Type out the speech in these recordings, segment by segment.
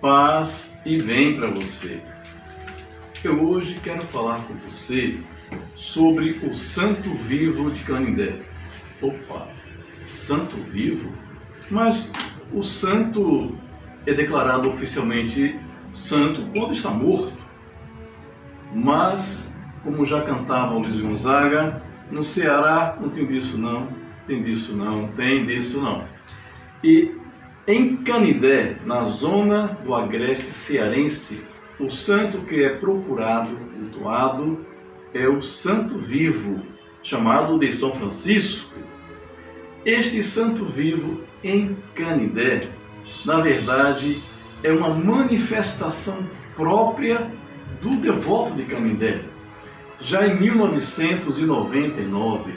Paz e bem para você. Eu hoje quero falar com você sobre o Santo Vivo de Canindé. Opa, Santo Vivo? Mas o santo é declarado oficialmente santo quando está morto. Mas, como já cantava o Luiz Gonzaga, no Ceará não tem disso não, tem disso não, tem disso não. E em Canindé, na zona do agreste cearense, o santo que é procurado, cultuado, é o Santo Vivo, chamado de São Francisco. Este Santo Vivo em Canindé, na verdade, é uma manifestação própria do devoto de Canindé. Já em 1999,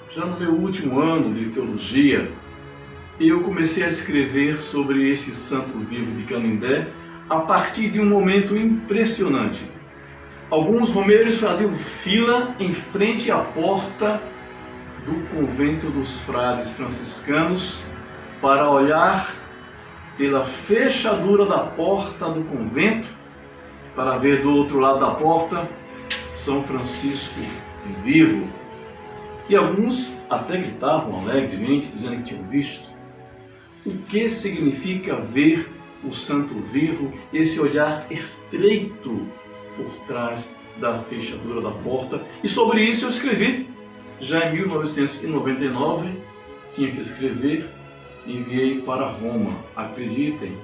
já no meu último ano de teologia, eu comecei a escrever sobre este Santo Vivo de Canindé a partir de um momento impressionante. Alguns romeiros faziam fila em frente à porta do convento dos frades franciscanos para olhar pela fechadura da porta do convento, para ver do outro lado da porta São Francisco vivo. E alguns até gritavam alegremente, dizendo que tinham visto. O que significa ver o santo vivo, esse olhar estreito por trás da fechadura da porta? E sobre isso eu escrevi. Já em 1999, tinha que escrever, enviei para Roma. Acreditem,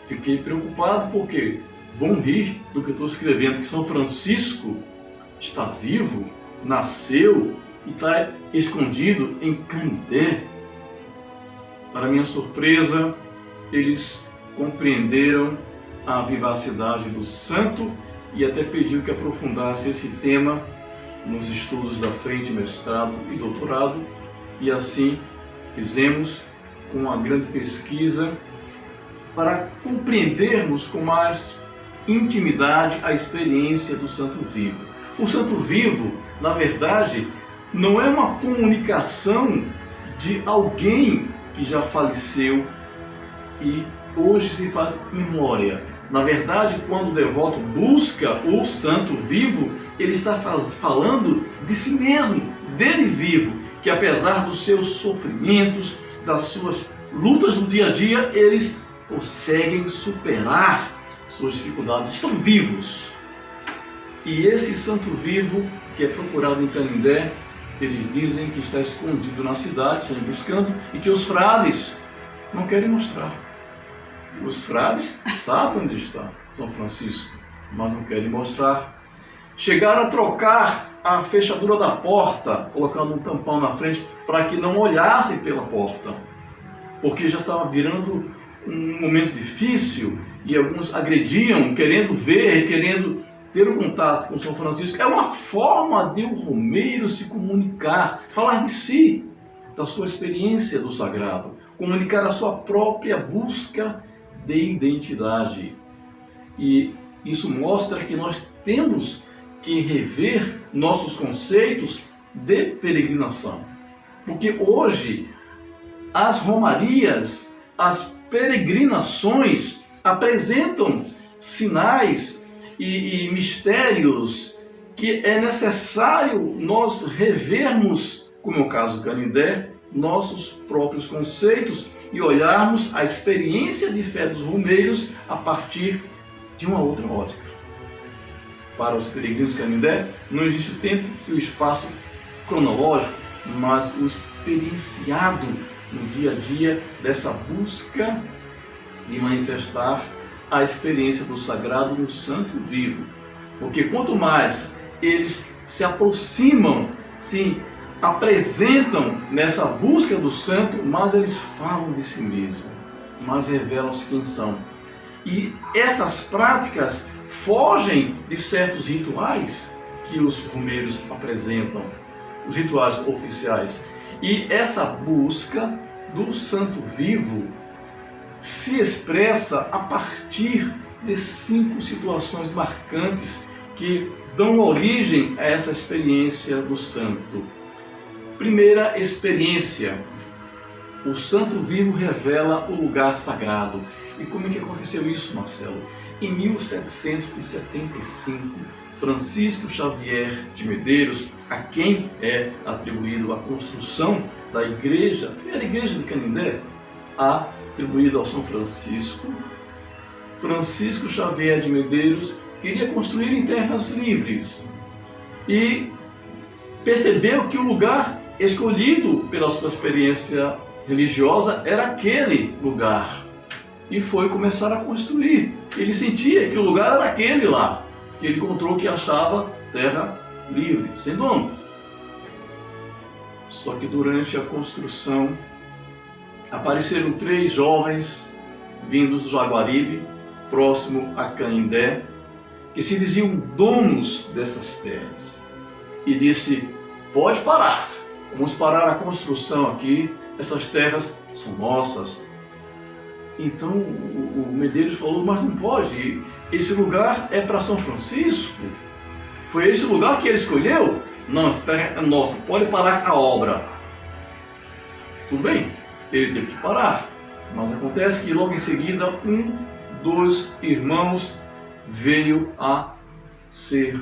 fiquei preocupado porque vão rir do que eu estou escrevendo, que São Francisco está vivo, nasceu e está escondido em Canindé. Para minha surpresa, eles compreenderam a vivacidade do santo e até pediu que aprofundasse esse tema nos estudos da frente, mestrado e doutorado. E assim fizemos com uma grande pesquisa para compreendermos com mais intimidade a experiência do Santo Vivo. O Santo Vivo, na verdade, não é uma comunicação de alguém que já faleceu e hoje se faz memória. Na verdade, quando o devoto busca o Santo Vivo, ele está falando de si mesmo, dele vivo, que apesar dos seus sofrimentos, das suas lutas no dia a dia, eles conseguem superar suas dificuldades, estão vivos. E esse Santo Vivo, que é procurado em Canindé, eles dizem que está escondido na cidade, estão buscando, e que os frades não querem mostrar. Os frades sabem onde está São Francisco, mas não querem mostrar. Chegaram a trocar a fechadura da porta, colocando um tampão na frente, para que não olhassem pela porta, porque já estava virando um momento difícil, e alguns agrediam, querendo ver, querendo ter o contato com São Francisco. É uma forma de o romeiro se comunicar, falar de si, da sua experiência do sagrado, comunicar a sua própria busca de identidade. E isso mostra que nós temos que rever nossos conceitos de peregrinação. Porque hoje as romarias, as peregrinações apresentam sinais e mistérios que é necessário nós revermos, como é o caso do Canindé, nossos próprios conceitos e olharmos a experiência de fé dos romeiros a partir de uma outra ótica. Para os peregrinos de Canindé, não existe o tempo e o espaço cronológico, mas o experienciado no dia a dia dessa busca de manifestar a experiência do sagrado no Santo Vivo. Porque quanto mais eles se aproximam, se apresentam nessa busca do santo, mais eles falam de si mesmos, mais revelam-se quem são. E essas práticas fogem de certos rituais que os romeiros apresentam, os rituais oficiais. E essa busca do Santo Vivo se expressa a partir de 5 situações marcantes que dão origem a essa experiência do santo. Primeira experiência, O Santo Vivo revela o lugar sagrado. E como é que aconteceu isso, Marcelo? Em 1775, Francisco Xavier de Medeiros, a quem é atribuído a construção da igreja, a primeira igreja de Canindé, atribuída ao São Francisco, Francisco Xavier de Medeiros queria construir em terras livres e percebeu que o lugar escolhido pela sua experiência religiosa era aquele lugar e foi começar a construir. Ele sentia que o lugar era aquele lá, que ele encontrou, que achava terra livre, sem dono. Só que durante a construção apareceram 3 jovens vindos do Jaguaribe, próximo a Canindé, que se diziam donos dessas terras. E disse: pode parar, vamos parar a construção aqui, essas terras são nossas. Então o Medeiros falou: mas não pode, esse lugar é para São Francisco, foi esse lugar que ele escolheu? Não, essa terra é nossa, pode parar a obra. Tudo bem, ele teve que parar, mas acontece que logo em seguida um dos irmãos veio a ser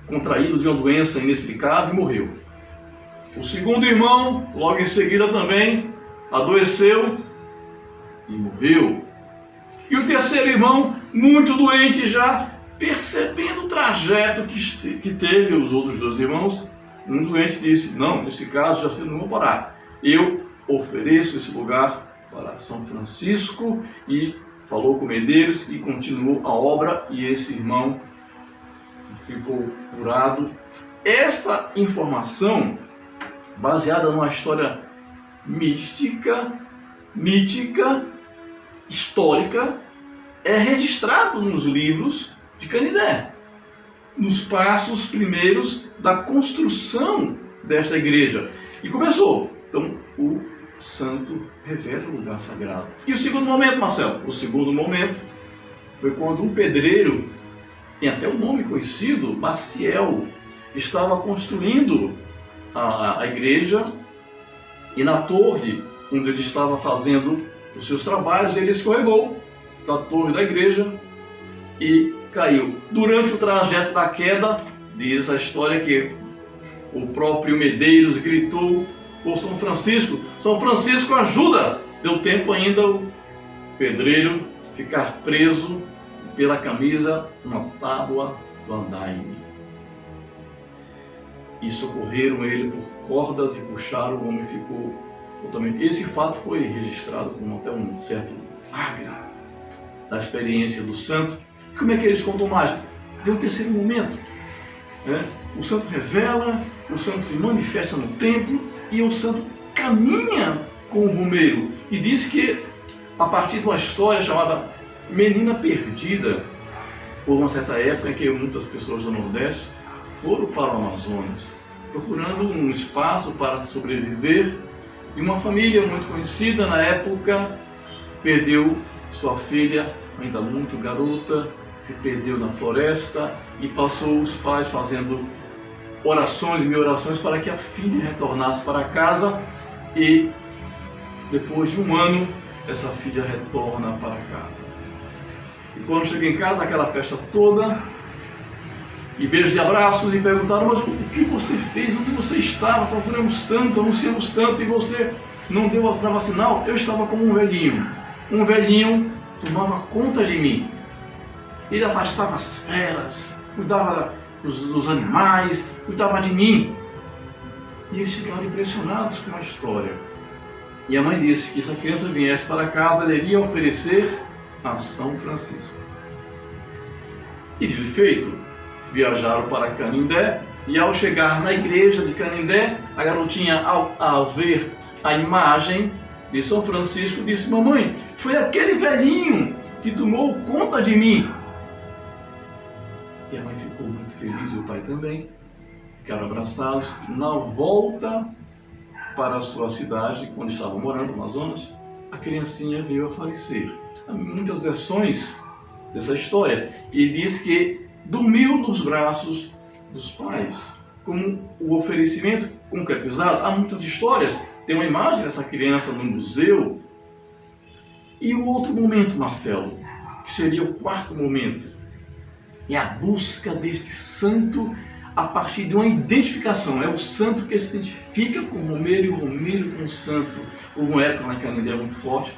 contraído de uma doença inexplicável e morreu. O segundo irmão, logo em seguida também, adoeceu e morreu. E o terceiro irmão, muito doente já, percebendo o trajeto que teve os outros 2 irmãos, um doente disse: não, nesse caso já vocês não vão parar. Eu ofereço esse lugar para São Francisco. E falou com Medeiros e continuou a obra, e esse irmão ficou curado. Esta informação, baseada numa história mítica, histórica, é registrado nos livros de Canindé, nos passos primeiros da construção desta igreja. E começou, então, o santo revela o lugar sagrado. E o segundo momento, Marcelo? O segundo momento foi quando um pedreiro, tem até um nome conhecido, Maciel, estava construindo a igreja, e na torre onde ele estava fazendo os seus trabalhos, ele escorregou da torre da igreja e caiu. Durante o trajeto da queda, diz a história que o próprio Medeiros gritou por São Francisco: São Francisco, ajuda! Deu tempo ainda o pedreiro ficar preso pela camisa uma tábua do andaime. E socorreram ele por cordas e puxaram, o homem ficou totalmente... Esse fato foi registrado como até um certo milagre da experiência do santo. E como é que eles contam mais? Vem o terceiro momento, né? O santo revela, o santo se manifesta no templo e o santo caminha com o romeiro. E diz que, a partir de uma história chamada Menina Perdida, por uma certa época em que muitas pessoas do Nordeste foram para o Amazonas, procurando um espaço para sobreviver, e uma família muito conhecida na época perdeu sua filha, ainda muito garota, se perdeu na floresta, e passou os pais fazendo orações e mil orações para que a filha retornasse para casa, e depois de 1 ano essa filha retorna para casa. E quando chega em casa, aquela festa toda, e beijos e abraços, e perguntaram: mas o que você fez? Onde você estava? Procuramos tanto, anunciamos tanto, e você não dava sinal? Eu estava como um velhinho. Um velhinho tomava conta de mim. Ele afastava as feras, cuidava dos animais, cuidava de mim. E eles ficaram impressionados com a história. E a mãe disse que se a criança viesse para casa, ele iria oferecer a São Francisco. E de feito, viajaram para Canindé, e ao chegar na igreja de Canindé, a garotinha, ao ver a imagem de São Francisco, disse: mamãe, foi aquele velhinho que tomou conta de mim. E a mãe ficou muito feliz, e o pai também. Ficaram abraçados. Na volta para a sua cidade, onde estavam morando, no Amazonas, a criancinha veio a falecer. Há muitas versões dessa história, e diz que dormiu nos braços dos pais, como o oferecimento concretizado. Há muitas histórias, tem uma imagem dessa criança no museu. E o outro momento, Marcelo, que seria o quarto momento, é a busca desse santo a partir de uma identificação. É o santo que se identifica com o Romeiro e o Romeiro com o santo. Houve uma época na Canindé muito forte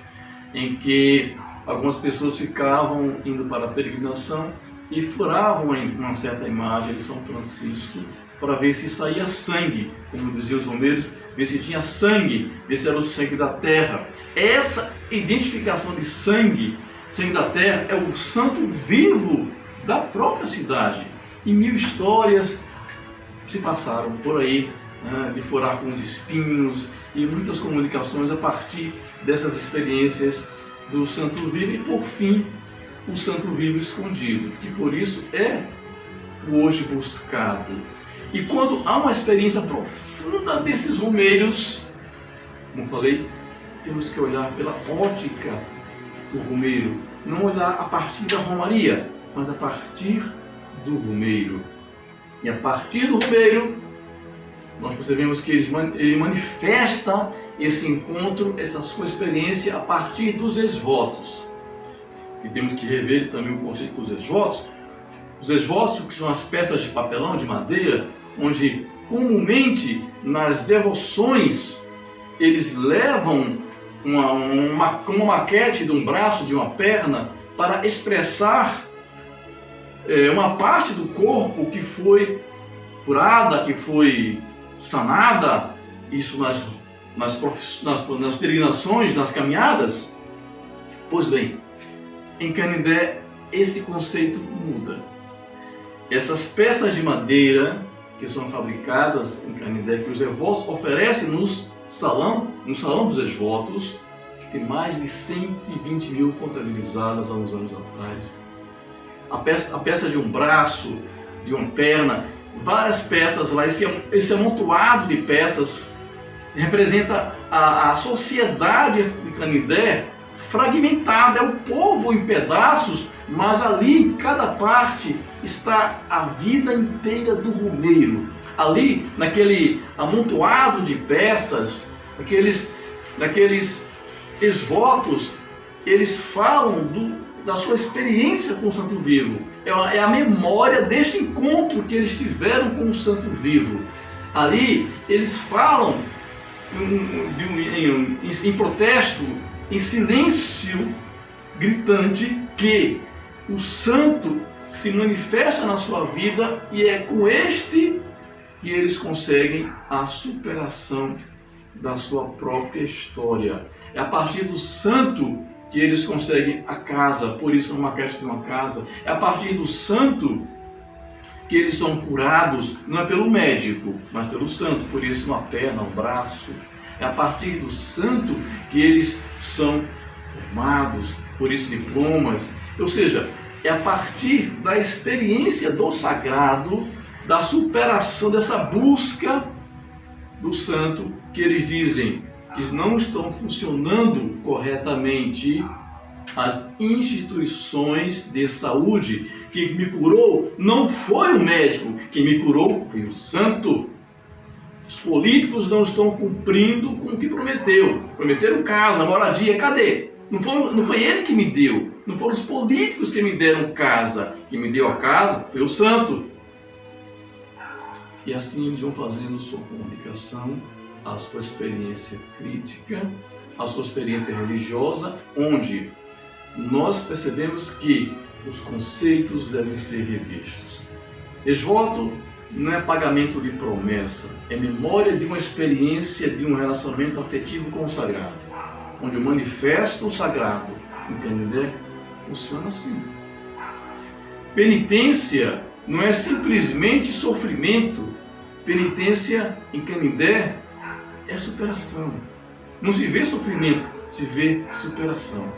em que algumas pessoas ficavam indo para a peregrinação e furavam uma certa imagem de São Francisco para ver se saía sangue, como diziam os romeiros, ver se tinha sangue, ver se era o sangue da terra. Essa identificação de sangue da terra, é o santo vivo da própria cidade. E 1000 histórias se passaram por aí, né, de furar com os espinhos, e muitas comunicações a partir dessas experiências do santo vivo, e por fim o santo vivo escondido, que por isso é o hoje buscado. E quando há uma experiência profunda desses romeiros, como falei, temos que olhar pela ótica do romeiro, não olhar a partir da romaria, mas a partir do romeiro. E a partir do romeiro, nós percebemos que ele manifesta esse encontro, essa sua experiência a partir dos exvotos. E temos que rever também o conceito dos exvotos. Os exvotos, que são as peças de papelão, de madeira, onde comumente nas devoções eles levam uma maquete de um braço, de uma perna, para expressar uma parte do corpo que foi curada, que foi sanada, isso nas peregrinações, nas caminhadas. Pois bem, em Canindé esse conceito muda. Essas peças de madeira que são fabricadas em Canindé, que os exvotos oferecem no salão dos exvotos, que tem mais de 120 mil contabilizadas há uns anos atrás. A peça de um braço, de uma perna, várias peças lá, esse amontoado de peças representa a sociedade de Canindé fragmentada, é o povo em pedaços, mas ali em cada parte está a vida inteira do romeiro. Ali, naquele amontoado de peças, daqueles exvotos, eles falam da sua experiência com o Santo Vivo. É a memória deste encontro que eles tiveram com o Santo Vivo. Ali, eles falam em protesto, em silêncio gritante, que o santo se manifesta na sua vida e é com este que eles conseguem a superação da sua própria história. É a partir do santo que eles conseguem a casa, por isso uma maquete de uma casa. É a partir do santo que eles são curados, não é pelo médico, mas pelo santo, por isso uma perna, um braço. É a partir do santo que eles são formados, por isso diplomas. Ou seja, é a partir da experiência do sagrado, da superação, dessa busca do santo, que eles dizem que não estão funcionando corretamente as instituições de saúde. Quem me curou não foi o médico, quem me curou foi o santo. Os políticos não estão cumprindo com o que prometeu. Prometeram casa, moradia, cadê? Não foi ele que me deu, não foram os políticos que me deram casa. Quem me deu a casa foi o santo. E assim eles vão fazendo sua comunicação, a sua experiência crítica, a sua experiência religiosa, onde nós percebemos que os conceitos devem ser revistos. Exvoto não é pagamento de promessa, é memória de uma experiência, de um relacionamento afetivo com o sagrado, onde o manifesto sagrado em Canindé funciona assim. Penitência não é simplesmente sofrimento. Penitência em Canindé é superação. Não se vê sofrimento, se vê superação.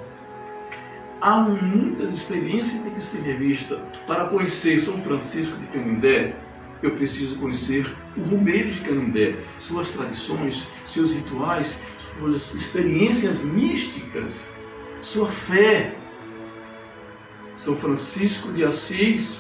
Há muita experiência que tem que ser revista. Para conhecer São Francisco de Canindé, eu preciso conhecer o romeiro de Canindé, suas tradições, seus rituais, suas experiências místicas, sua fé. São Francisco de Assis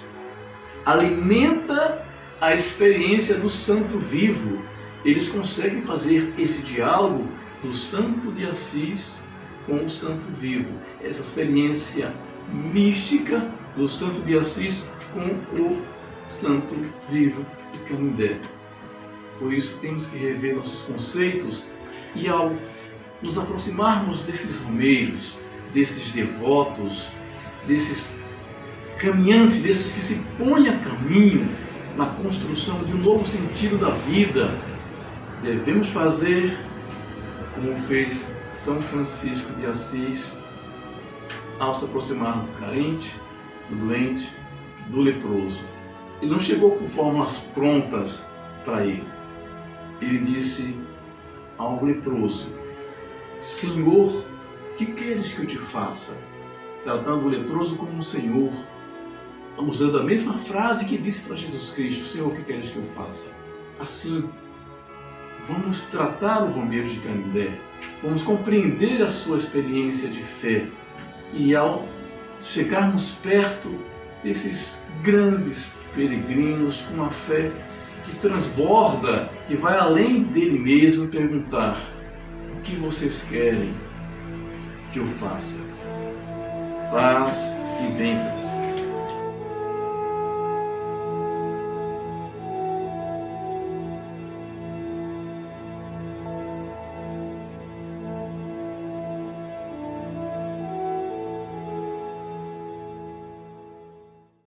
alimenta a experiência do santo vivo. eles conseguem fazer esse diálogo do santo de Assis com o santo vivo, essa experiência mística do santo de Assis com o santo vivo de Canindé. Por isso temos que rever nossos conceitos e, ao nos aproximarmos desses romeiros, desses devotos, desses caminhantes, desses que se põem a caminho na construção de um novo sentido da vida, devemos fazer como fez São Francisco de Assis ao se aproximar do carente, do doente, do leproso. Ele não chegou com fórmulas prontas para ele. Ele disse ao leproso: Senhor, que queres que eu te faça? Tratando o leproso como um senhor, usando a mesma frase que disse para Jesus Cristo: Senhor, que queres que eu faça? Assim, vamos tratar o romeiro de Canindé, vamos compreender a sua experiência de fé e, ao chegarmos perto desses grandes peregrinos com uma fé que transborda, que vai além dele mesmo, perguntar: o que vocês querem que eu faça? Paz e bem para vocês.